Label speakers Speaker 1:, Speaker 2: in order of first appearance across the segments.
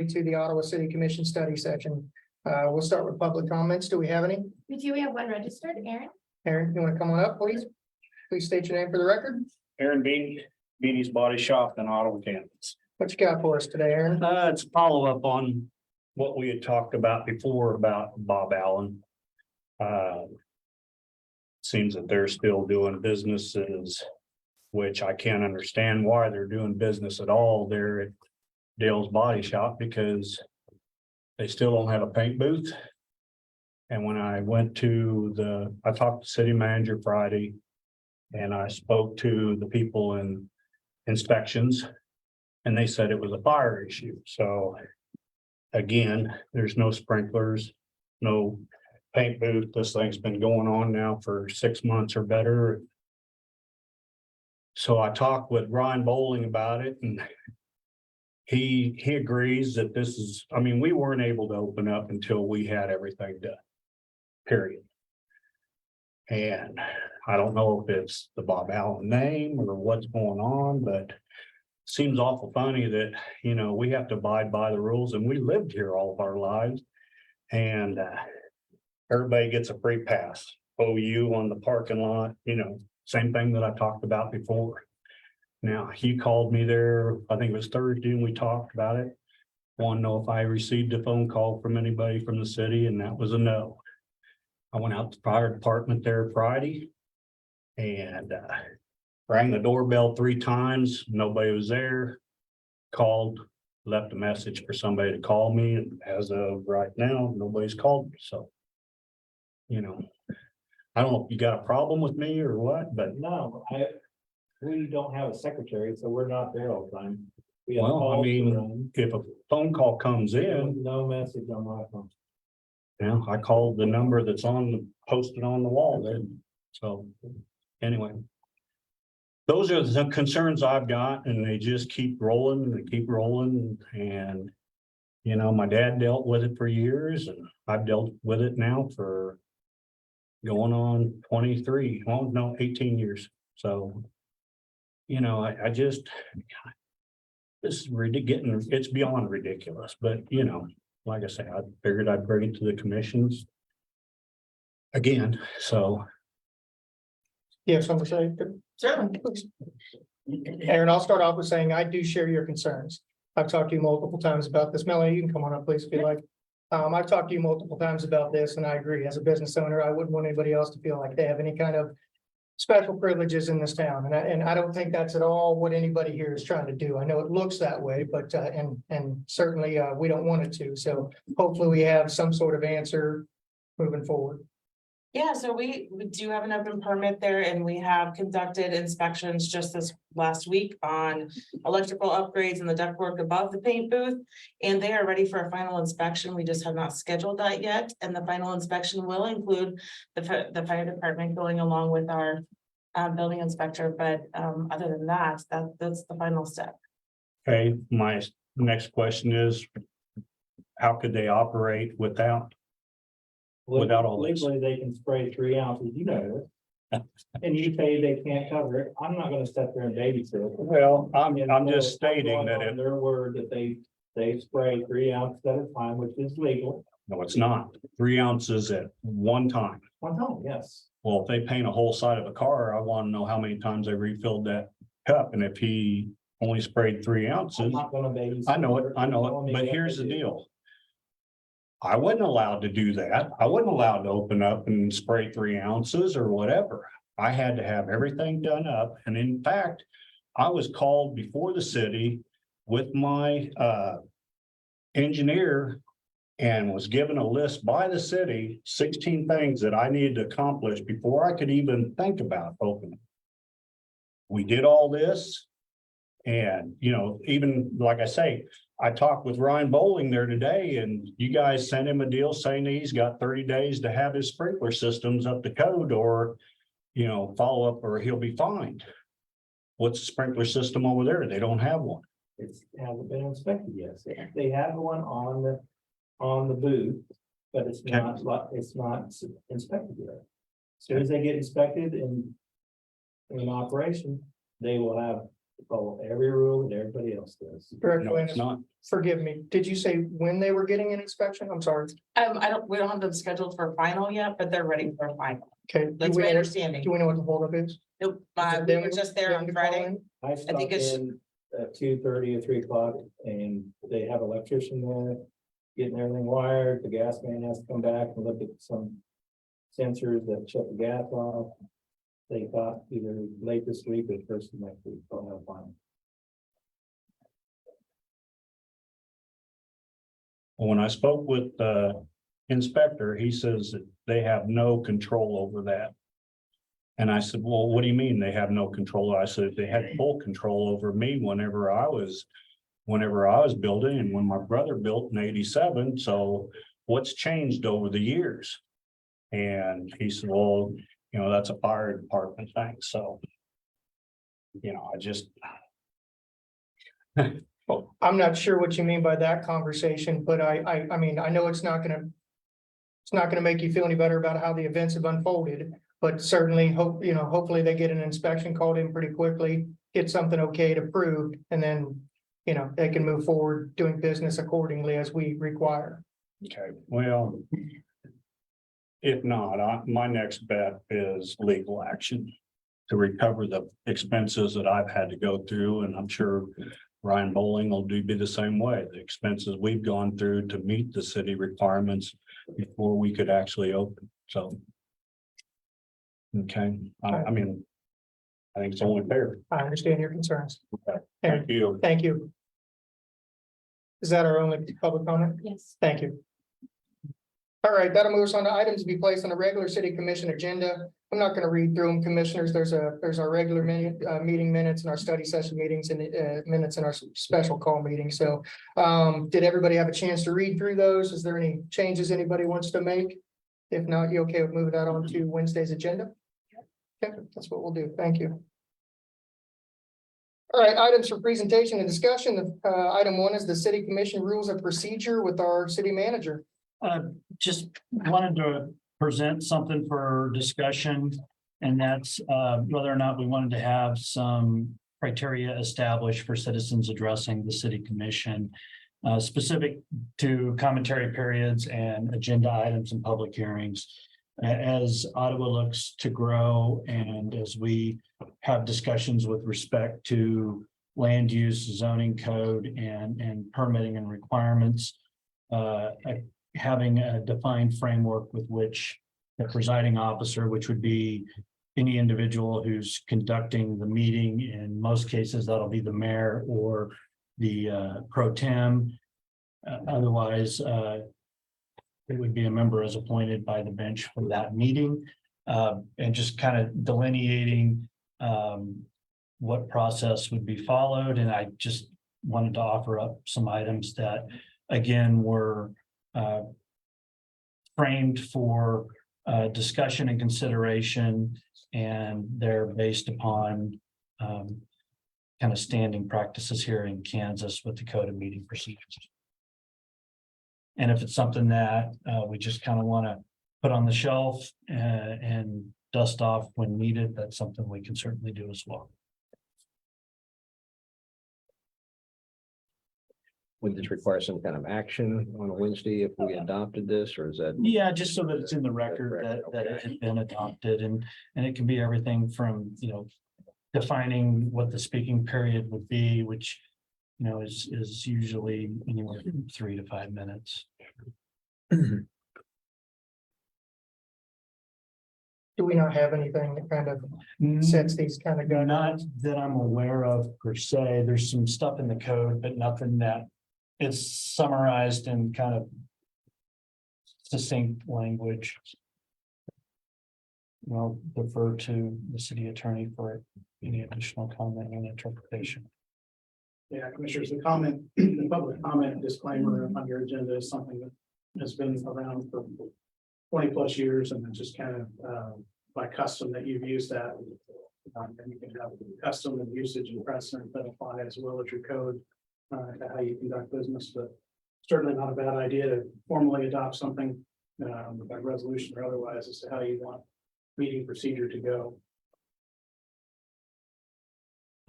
Speaker 1: to the Ottawa City Commission study session. We'll start with public comments. Do we have any?
Speaker 2: We do. We have one registered, Aaron.
Speaker 1: Aaron, you want to come on up, please? Please state your name for the record.
Speaker 3: Aaron Beanie's Body Shop in Ottawa, Kansas.
Speaker 1: What you got for us today, Aaron?
Speaker 3: It's a follow-up on what we had talked about before about Bob Allen. Seems that they're still doing businesses, which I can't understand why they're doing business at all there at Dale's Body Shop, because they still don't have a paint booth. And when I went to I talked to city manager Friday, and I spoke to the people in inspections, and they said it was a fire issue. So again, there's no sprinklers, no paint booth. This thing's been going on now for 6 months or better. So I talked with Ryan Bowling about it, and he agrees that this is, I mean, we weren't able to open up until we had everything done, period. And I don't know if it's the Bob Allen name or what's going on, but seems awful funny that, you know, we have to abide by the rules, and we lived here all of our lives, and everybody gets a free pass. OU on the parking lot, you know, same thing that I talked about before. Now, he called me there, I think it was Thursday, and we talked about it. Want to know if I received a phone call from anybody from the city, and that was a no. I went out to the fire department there Friday and rang the doorbell 3 times. Nobody was there. Called, left a message for somebody to call me, and as of right now, nobody's called me. So, you know, I don't know if you got a problem with me or what, but
Speaker 4: No, we don't have a secretary, so we're not there all the time. We have
Speaker 3: well, I
Speaker 4: calls to
Speaker 3: mean,
Speaker 4: run.
Speaker 3: if a phone call comes in,
Speaker 4: No message on my phone.
Speaker 3: you know, I called the number that's posted on the wall there. So anyway, those are the concerns I've got, and they just keep rolling and they keep rolling. And, you know, my dad dealt with it for years, and I've dealt with it now for going on 23, well, no, 18 years. So, you know, I just, this is ridiculous. It's beyond ridiculous, but you know, like I say, I figured I'd bring it to the commissions again. So
Speaker 1: You have something to say?
Speaker 2: Certainly.
Speaker 1: Aaron, I'll start off with saying I do share your concerns. I've talked to you multiple times about this. Melanie, you can come on up, please, if you like. I've talked to you multiple times about this, and I agree. As a business owner, I wouldn't want anybody else to feel like they have any kind of special privileges in this town. And I don't think that's at all what anybody here is trying to do. I know it looks that way, but and certainly we don't want it to. So hopefully we have some sort of answer moving forward.
Speaker 5: Yeah, so we do have an open permit there, and we have conducted inspections just this last week on electrical upgrades and the ductwork above the paint booth. And they are ready for a final inspection. We just have not scheduled that yet. And the final inspection will include the fire department going along with our building inspector. But other than that, that's the final step.
Speaker 3: okay, my next question is, how could they operate without all this?
Speaker 4: Legally, they can spray 3 ounces, you know this. And you say they can't cover it. I'm not gonna sit there and babysit it.
Speaker 3: Well, I'm
Speaker 4: And
Speaker 3: just
Speaker 4: so
Speaker 3: stating
Speaker 4: I'm
Speaker 3: that
Speaker 4: going
Speaker 3: it,
Speaker 4: on their word that they spray 3 ounces at a time, which is legal.
Speaker 3: no, it's not 3 ounces at one time.
Speaker 4: One time, yes.
Speaker 3: Well, if they paint a whole side of a car, I want to know how many times they refilled that cup. And if he only sprayed 3
Speaker 4: I'm
Speaker 3: ounces,
Speaker 4: not gonna babysit.
Speaker 3: I know it,
Speaker 4: You're telling me
Speaker 3: but
Speaker 4: what
Speaker 3: here's
Speaker 4: to
Speaker 3: the
Speaker 4: do.
Speaker 3: deal. I wasn't allowed to do that. I wasn't allowed to open up and spray 3 ounces or whatever. I had to have everything done up. And in fact, I was called before the city with my engineer and was given a list by the city, 16 things that I needed to accomplish before I could even think about opening. We did all this. And, you know, even like I say, I talked with Ryan Bowling there today, and you guys sent him a deal saying that he's got 30 days to have his sprinkler systems up to code, or, you know, follow up, or he'll be fined. What's the sprinkler system over there? They don't have one.
Speaker 4: It hasn't been inspected yet. They have one on the booth, but it's
Speaker 3: Okay.
Speaker 4: not inspected yet. As soon as they get inspected in operation, they will have Follow every rule that everybody else does.
Speaker 1: Director
Speaker 3: No, it's
Speaker 1: Landis,
Speaker 3: not.
Speaker 1: forgive me, did you say when they were getting an inspection? I'm sorry.
Speaker 5: we don't have them scheduled for final yet, but they're ready for final.
Speaker 1: Okay. do
Speaker 5: That's
Speaker 1: we
Speaker 5: my
Speaker 1: know-
Speaker 5: understanding.
Speaker 1: Do we know what the holdup is?
Speaker 5: Nope,
Speaker 1: Is it
Speaker 5: we
Speaker 1: them-
Speaker 5: were just there
Speaker 1: them
Speaker 5: on
Speaker 1: to call
Speaker 5: Friday.
Speaker 1: in?
Speaker 4: I stopped
Speaker 5: it's-
Speaker 4: in at 2:30 or 3 o'clock and they have an electrician there. Getting everything wired, the gas man has to come back and look at some sensors that shut the gas off. They thought either late this week or first of next week, they'll have final.
Speaker 3: When I spoke with the inspector, he says that they have no control over that. And I said, well, what do you mean they have no control? I said, they had full control over me whenever I was building and when my brother built in 87. So what's changed over the years? And he said, well, you know, that's a fire department thing. So, you know, I just,
Speaker 1: I'm not sure what you mean by that conversation, but I mean, I know it's not gonna make you feel any better about how the events have unfolded, but certainly hopefully they get an inspection called in pretty quickly, get something okayed approved, and then, they can move forward doing business accordingly as we require.
Speaker 3: okay, well, if not, my next bet is legal action to recover the expenses that I've had to go through, and I'm sure Ryan Bowling will be the same way. The expenses we've gone through to meet the city requirements before we could actually open, so. Okay, I mean, I think it's only fair.
Speaker 1: I understand your concerns.
Speaker 3: Okay.
Speaker 1: Aaron,
Speaker 3: Thank you.
Speaker 1: thank you. Is that our only public comment?
Speaker 2: Yes.
Speaker 1: Thank you. All right, that'll move us on to items to be placed on the regular city commission agenda. I'm not going to read through them, commissioners. There's our regular meeting minutes and our study session meetings and minutes and our special call meeting. So did everybody have a chance to read through those? Is there any changes anybody wants to make? If not, you okay with moving that on to Wednesday's agenda? Okay, that's what we'll do. Thank you. All right, items for presentation and discussion. Item 1 is the city commission rules of procedure with our city manager.
Speaker 6: Just wanted to present something for discussion. And that's whether or not we wanted to have some criteria established for citizens addressing the city commission. Specific to commentary periods and agenda items and public hearings. As Ottawa looks to grow and as we have discussions with respect to land use, zoning code and permitting and requirements. Having a defined framework with which the presiding officer, which would be any individual who's conducting the meeting, in most cases, that'll be the mayor or the pro tem. Otherwise, it would be a member as appointed by the bench for that meeting, and just kind of delineating what process would be followed. And I just wanted to offer up some items that, again, were framed for discussion and consideration, and they're based upon kind of standing practices here in Kansas with the Code of Meeting Procedures. And if it's something that we just kind of want to put on the shelf and dust off when needed, that's something we can certainly do as well.
Speaker 7: Would this require some kind of action on a Wednesday if we adopted this, or is that?
Speaker 6: Yeah, just so that it's in the record that it had been adopted, and it can be everything from, defining what the speaking period would be, which, is usually anywhere from 3 to 5 minutes.
Speaker 1: Do we not have anything that kind of sets these kind of guidelines?
Speaker 6: Not that I'm aware of per se. There's some stuff in the code, but nothing that is summarized in kind of succinct language. I'll defer to the city attorney for any additional comment and interpretation.
Speaker 8: Yeah, Commissioners, the public comment disclaimer on your agenda is something that has been around for 20+ years, and it's just kind of by custom that you've used that. And you can have custom and usage and precedent that apply as well as your code to how you conduct business, but certainly not a bad idea to formally adopt something by resolution or otherwise as to how you want meeting procedure to go.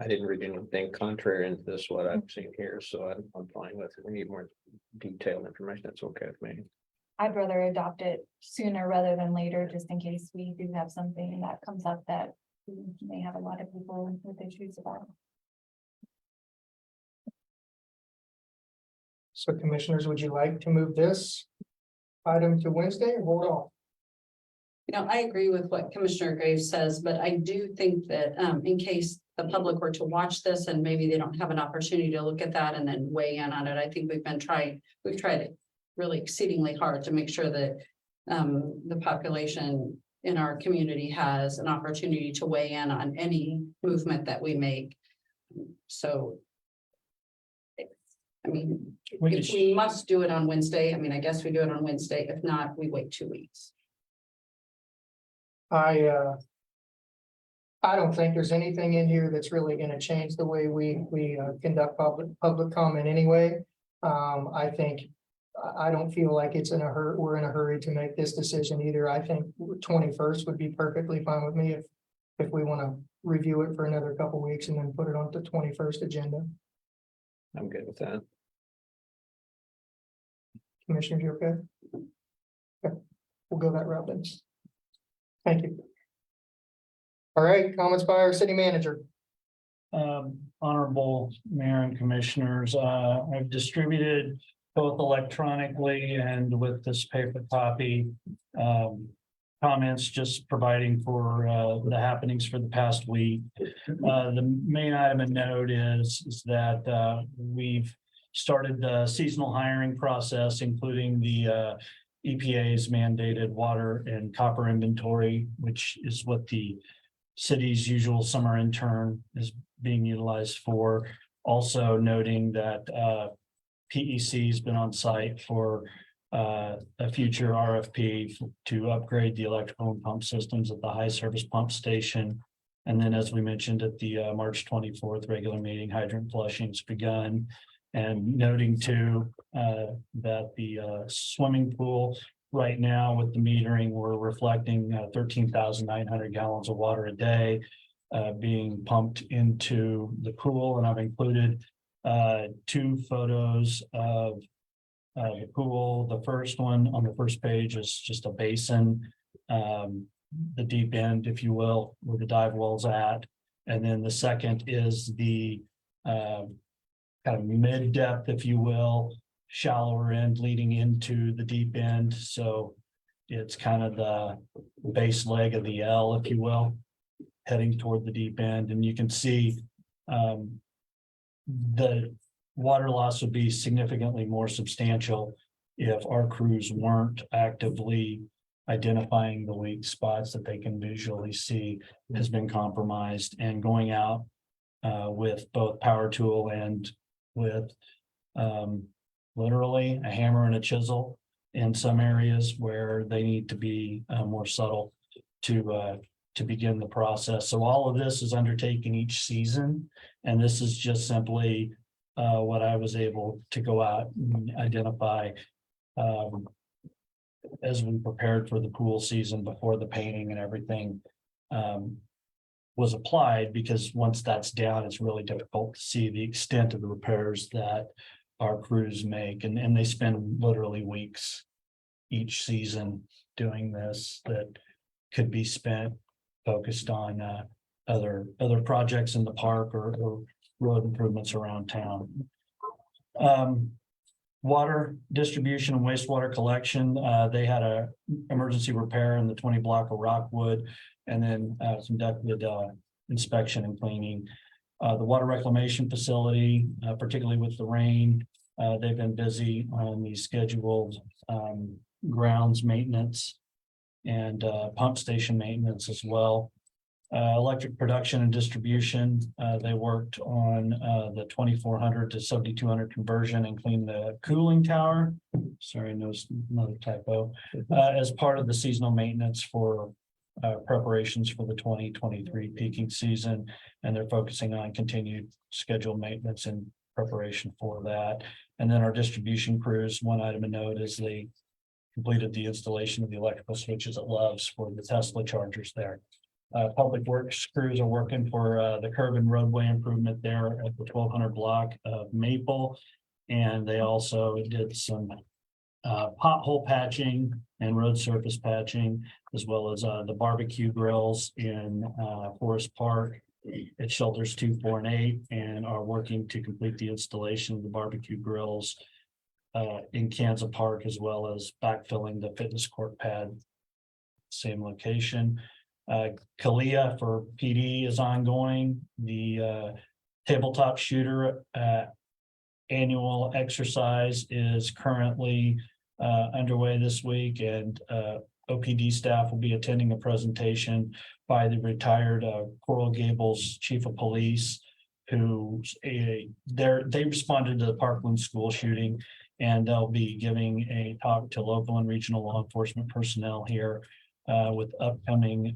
Speaker 7: I didn't read anything contrary into this, what I've seen here, so I'm fine with it. We need more detailed information. That's okay with me.
Speaker 9: I'd rather adopt it sooner rather than later, just in case we do have something that comes up that we may have a lot of people with issues about.
Speaker 1: So commissioners, would you like to move this item to Wednesday or hold off?
Speaker 10: You know, I agree with what Commissioner Graves says, but I do think that in case the public were to watch this and maybe they don't have an opportunity to look at that and then weigh in on it, I think we've tried it really exceedingly hard to make sure that the population in our community has an opportunity to weigh in on any movement that we make. So I mean, if we must do it on Wednesday, I mean, I guess we do it on Wednesday. If not, we wait 2 weeks.
Speaker 1: I don't think there's anything in here that's really gonna change the way we conduct public comment anyway. I think, I don't feel like we're in a hurry to make this decision either. I think 21st would be perfectly fine with me if we wanna review it for another couple weeks and then put it on the 21st agenda.
Speaker 7: I'm good with that.
Speaker 1: Commissioners, you okay? Okay, we'll go that route then. Thank you. All right, comments by our city manager.
Speaker 6: Honorable Mayor and Commissioners, I've distributed both electronically and with this paper copy. Comments just providing for the happenings for the past week. The main item of note is that we've started the seasonal hiring process, including the EPA's mandated water and copper inventory, which is what the city's usual summer intern is being utilized for. Also noting that PEC has been on site for a future RFP to upgrade the electrical and pump systems at the high service pump station. And then, as we mentioned at the March 24th regular meeting, hydrant flushing's begun. And noting too that the swimming pool right now with the metering, we're reflecting 13,900 gallons of water a day being pumped into the pool. And I've included 2 photos of the pool. The first one on the first page is just a basin, the deep end, if you will, where the dive well's at. And then the second is the kind of mid depth, if you will, shallower end leading into the deep end. So it's kind of the base leg of the L, if you will, heading toward the deep end. And you can see the water loss would be significantly more substantial if our crews weren't actively identifying the weak spots that they can visually see has been compromised, and going out with both power tool and with literally a hammer and a chisel in some areas where they need to be more subtle to begin the process. So all of this is undertaken each season, and this is just simply what I was able to go out and identify as we prepared for the pool season before the painting and everything was applied, because once that's down, it's really difficult to see the extent of the repairs that our crews make. And they spend literally weeks each season doing this that could be spent focused on other projects in the park or road improvements around town. Water distribution and wastewater collection, they had a emergency repair in the 20 block of Rockwood, and then conducted inspection and cleaning. The water reclamation facility, particularly with the rain, they've been busy on the scheduled grounds maintenance and pump station maintenance as well. Electric production and distribution, they worked on the 2400 to 7200 conversion and cleaned the cooling tower. Sorry, no, another typo. As part of the seasonal maintenance for preparations for the 2023 peaking season, and they're focusing on continued scheduled maintenance in preparation for that. And then our distribution crews, one item of note is they completed the installation of the electrical switches at Love's for the Tesla chargers there. Public Works crews are working for the curb and roadway improvement there at the 1200 block of Maple. And they also did some pothole patching and road surface patching, as well as the barbecue grills in Forest Park at shelters 2, 4, and 8, and are working to complete the installation of the barbecue grills in Kansas Park, as well as backfilling the fitness court pad. Same location. Kalia for PD is ongoing. The tabletop shooter annual exercise is currently underway this week, and OPD staff will be attending a presentation by the retired Coral Gables Chief of Police, who they responded to the Parkland school shooting, and they'll be giving a talk to local and regional law enforcement personnel here with upcoming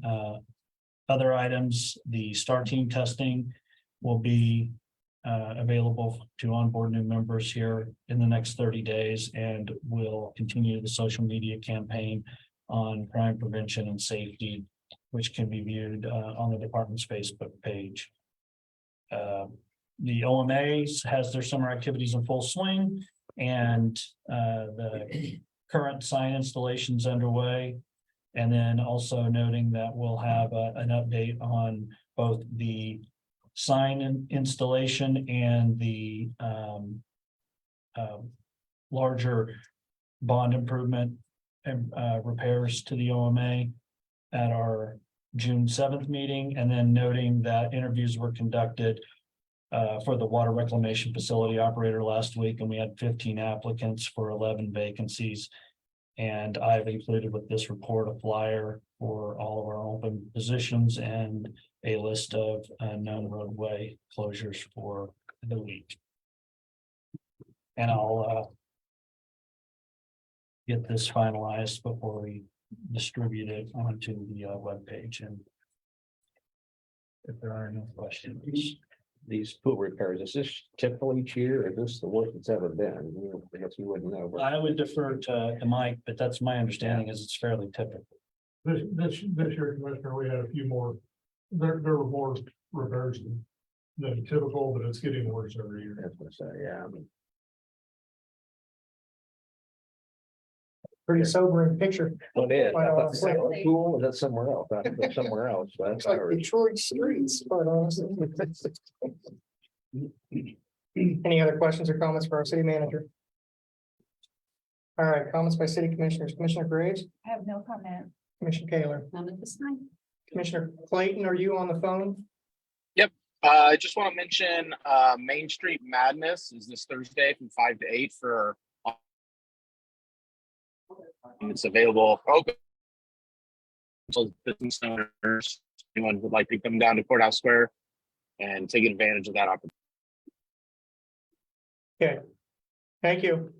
Speaker 6: other items. The STAR team testing will be available to onboard new members here in the next 30 days, and will continue the social media campaign on crime prevention and safety, which can be viewed on the department's Facebook page. The OMA has their summer activities in full swing, and the current sign installations underway. And then also noting that we'll have an update on both the sign installation and the larger bond improvement and repairs to the OMA at our June 7th meeting, and then noting that interviews were conducted for the water reclamation facility operator last week, and we had 15 applicants for 11 vacancies. And I've included with this report a flyer for all of our open positions and a list of known roadway closures for the week. And I'll get this finalized before we distribute it onto the webpage. And if there are no questions.
Speaker 7: These pool repairs, is this typical each year, or is this the worst it's ever been? I guess you wouldn't know. but-
Speaker 6: I would defer to Mike, but that's my understanding is it's fairly typical.
Speaker 11: This year, Commissioner, we had a few more, there were more repairs than typical, but it's getting worse every year.
Speaker 7: That's what I say, yeah, I mean,
Speaker 1: Pretty sobering picture.
Speaker 7: what it is,
Speaker 1: Quite
Speaker 7: I thought
Speaker 1: honestly.
Speaker 7: that was cool, is that somewhere else? I thought it was somewhere else, but
Speaker 1: Looks
Speaker 7: that's
Speaker 1: like Detroit streets, quite honestly. Any other questions or comments for our city manager? All right, comments by city commissioners. Commissioner Graves,
Speaker 9: I have no comment.
Speaker 1: Commissioner Taylor,
Speaker 10: None at this time.
Speaker 1: Commissioner Clayton, are you on the phone?
Speaker 12: I just want to mention Main Street Madness is this Thursday from 5 to 8 for it's available. Open. So business owners, anyone would like to come down to Courthouse Square and take advantage of that opportunity.
Speaker 1: Okay. Thank you.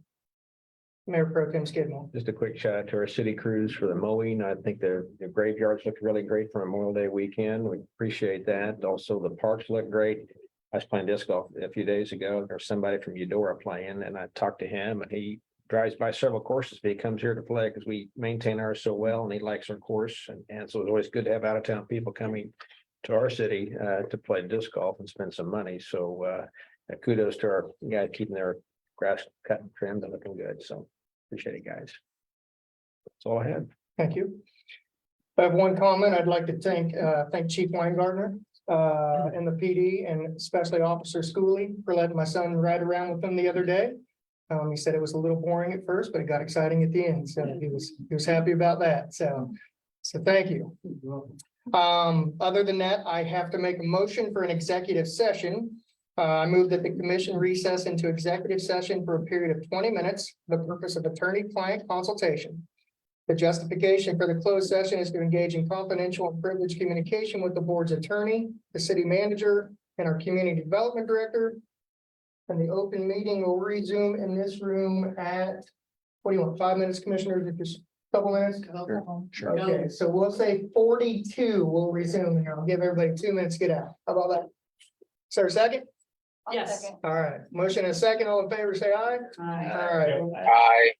Speaker 1: Mayor Pro Tem Skidmore.
Speaker 7: just a quick shout out to our city crews for the mowing. I think the graveyards look really great for Memorial Day weekend. We appreciate that. Also, the parks look great. I was playing disc golf a few days ago. There's somebody from Eudora playing, and I talked to him, and he drives by several courses, but he comes here to play because we maintain ours so well, and he likes our course. And so it's always good to have out of town people coming to our city to play disc golf and spend some money. So kudos to our guys keeping their grass cut and trimmed and looking good. So appreciate it, guys. That's all I had.
Speaker 1: Thank you. I have one comment. I'd like to thank Chief Weingartner and the PD, and especially Officer Schooley for letting my son ride around with him the other day. He said it was a little boring at first, but it got exciting at the end. So he was happy about that. So thank you. Other than that, I have to make a motion for an executive session. I move that the commission recess into executive session for a period of 20 minutes, for the purpose of attorney-client consultation. The justification for the closed session is to engage in confidential and privileged communication with the board's attorney, the city manager, and our community development director. And the open meeting will resume in this room at, what do you want, 5 minutes, commissioners, if there's a couple minutes?
Speaker 7: Sure.
Speaker 1: Okay, so we'll say 42 will resume, and I'll give everybody 2 minutes to get out. How about that? Is there a second?
Speaker 9: I'll
Speaker 10: Yes.
Speaker 9: second.
Speaker 1: All right, motion and a second, all in favor, say aye.
Speaker 10: Aye.
Speaker 1: All right,
Speaker 12: Bye.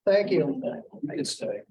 Speaker 1: thank you.
Speaker 7: I can stay.